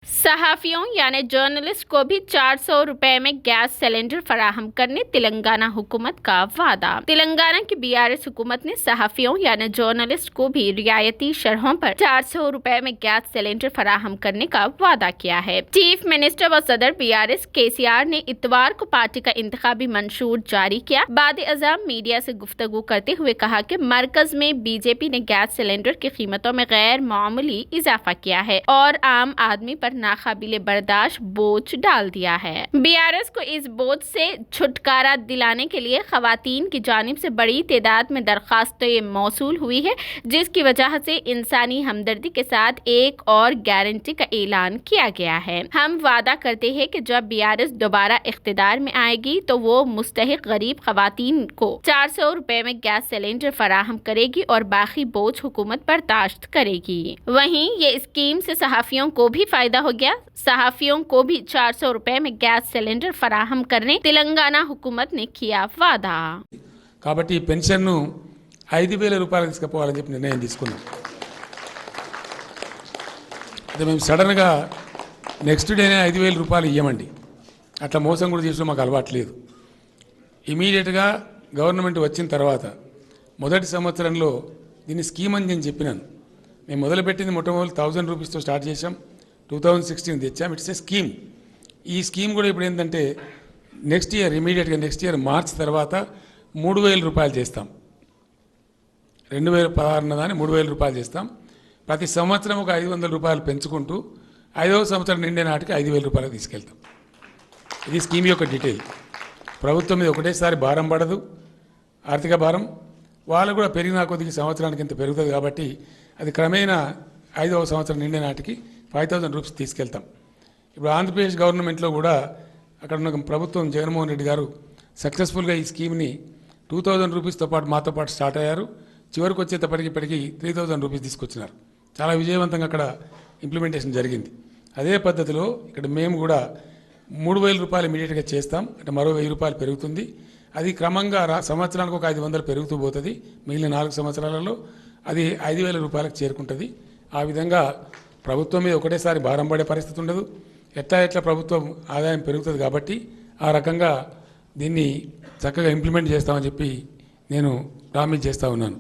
सहाफ़ियों यानी जर्नलिस्ट को भी 400 रुपए में गैस सिलेंडर फराहम करने तेलंगाना हुकूमत का वादा। तेलंगाना की बीआरएस हुकूमत ने सहाफ़ियों यानी जर्नलिस्ट को भी रियायती शरहों पर 400 रुपए में गैस सिलेंडर फराहम करने का वादा किया है। चीफ मिनिस्टर व सदर बीआरएस केसीआर ने इतवार को पार्टी का इंतखाबी मंशूर जारी किया। बाद अज़ाम मीडिया से गुफ्तगू करते हुए कहा कि मरकज में बीजेपी ने गैस सिलेंडर की कीमतों में गैर मामूली इजाफा किया है और आम आदमी पर नाकाबिले बर्दाश्त बोझ डाल दिया है। बीआरएस को इस बोझ से छुटकारा दिलाने के लिए खवातीन की जानिब से बड़ी तादाद में दरखास्तें मौसूल हुई है, जिसकी वजह से इंसानी हमदर्दी के साथ एक और गारंटी का ऐलान किया गया है। हम वादा करते हैं कि जब बीआरएस दोबारा इख्तिदार में आएगी तो वो मुस्तहिक गरीब खवातीन को 400 रुपए में गैस सिलेंडर फराहम करेगी और बाकी बोझ हुकूमत बर्दाश्त करेगी। वहीं ये स्कीम से सहाफ़ियों को भी फायदा हो गया। सहाफ़ियों को भी 400 रुपए में गैस सिलेंडर फराहम करने तेलंगाना हुकूमत ने किया वादा। కాబట్టి ఈ పెన్షన్ను 5000 రూపాయలు తీసుకుపోవాలని చెప్పి నిర్ణయం తీసుకున్నాం. అంటే మేము సడన్గా నెక్స్ట్ డేనే 5000 రూపాయలు ఇవ్వమండి. అట్లా మోసం కూడా చేసిన మాకు అలవాటు లేదు. ఇమీడియట్గా గవర్నమెంట్ వచ్చిన తర్వాత మొదటి సంవత్సరంలో దీన్ని స్కీమ్ అని నేను చెప్పినాను. మేము మొదలుపెట్టింది మొట్టమొదటి 1000 రూపీస్తో స్టార్ట్ చేసాం. 2016 తెచ్చాం. It's a scheme. ఈ స్కీమ్ కూడా ఇప్పుడు ఏంటంటే నెక్స్ట్ ఇయర్ ఇమీడియట్గా నెక్స్ట్ ఇయర్ మార్చ్ తర్వాత 3000 రూపాయలు చేస్తాం. 2016 ఉన్నదాన్ని 3000 రూపాయలు చేస్తాం. ప్రతి సంవత్సరం ఒక 500 రూపాయలు పెంచుకుంటూ 5వ సంవత్సరం నిండే నాటికి 5000 రూపాయలు తీసుకెళ్తాం. ఇది స్కీమ్ యొక్క డీటెయిల్. ప్రభుత్వం మీద ఒకటేసారి భారం పడదు, ఆర్థిక భారం. వాళ్ళు కూడా పెరిగిన కొద్దిగా సంవత్సరానికి ఇంత పెరుగుతుంది కాబట్టి అది క్రమేణా 5వ సంవత్సరం నిండే నాటికి 5000 రూపీస్ తీసుకెళ్తాం. ఇప్పుడు ఆంధ్రప్రదేశ్ గవర్నమెంట్లో కూడా అక్కడ ఉన్న ప్రభుత్వం జగన్మోహన్ రెడ్డి గారు సక్సెస్ఫుల్గా ఈ స్కీమ్ని 2000 రూపీస్తో పాటు మాతో పాటు స్టార్ట్ అయ్యారు. చివరికి వచ్చేటప్పటికి 3000 రూపీస్ తీసుకొచ్చినారు. చాలా విజయవంతంగా అక్కడ ఇంప్లిమెంటేషన్ జరిగింది. అదే పద్ధతిలో ఇక్కడ మేము కూడా 3000 రూపాయలు ఇమీడియట్గా చేస్తాం. అంటే మరో 1000 రూపాయలు పెరుగుతుంది. అది క్రమంగా సంవత్సరానికి ఒక 500 పెరుగుతూ పోతుంది. మిగిలిన 4 సంవత్సరాలలో అది 5000 రూపాయలకు చేరుకుంటుంది. ఆ విధంగా ప్రభుత్వం మీద ఒకటేసారి భారం పడే పరిస్థితి ఉండదు. ఎట్లా ప్రభుత్వం ఆదాయం పెరుగుతుంది కాబట్టి ఆ రకంగా దీన్ని చక్కగా ఇంప్లిమెంట్ చేస్తామని చెప్పి నేను ప్రామిస్ చేస్తూ ఉన్నాను.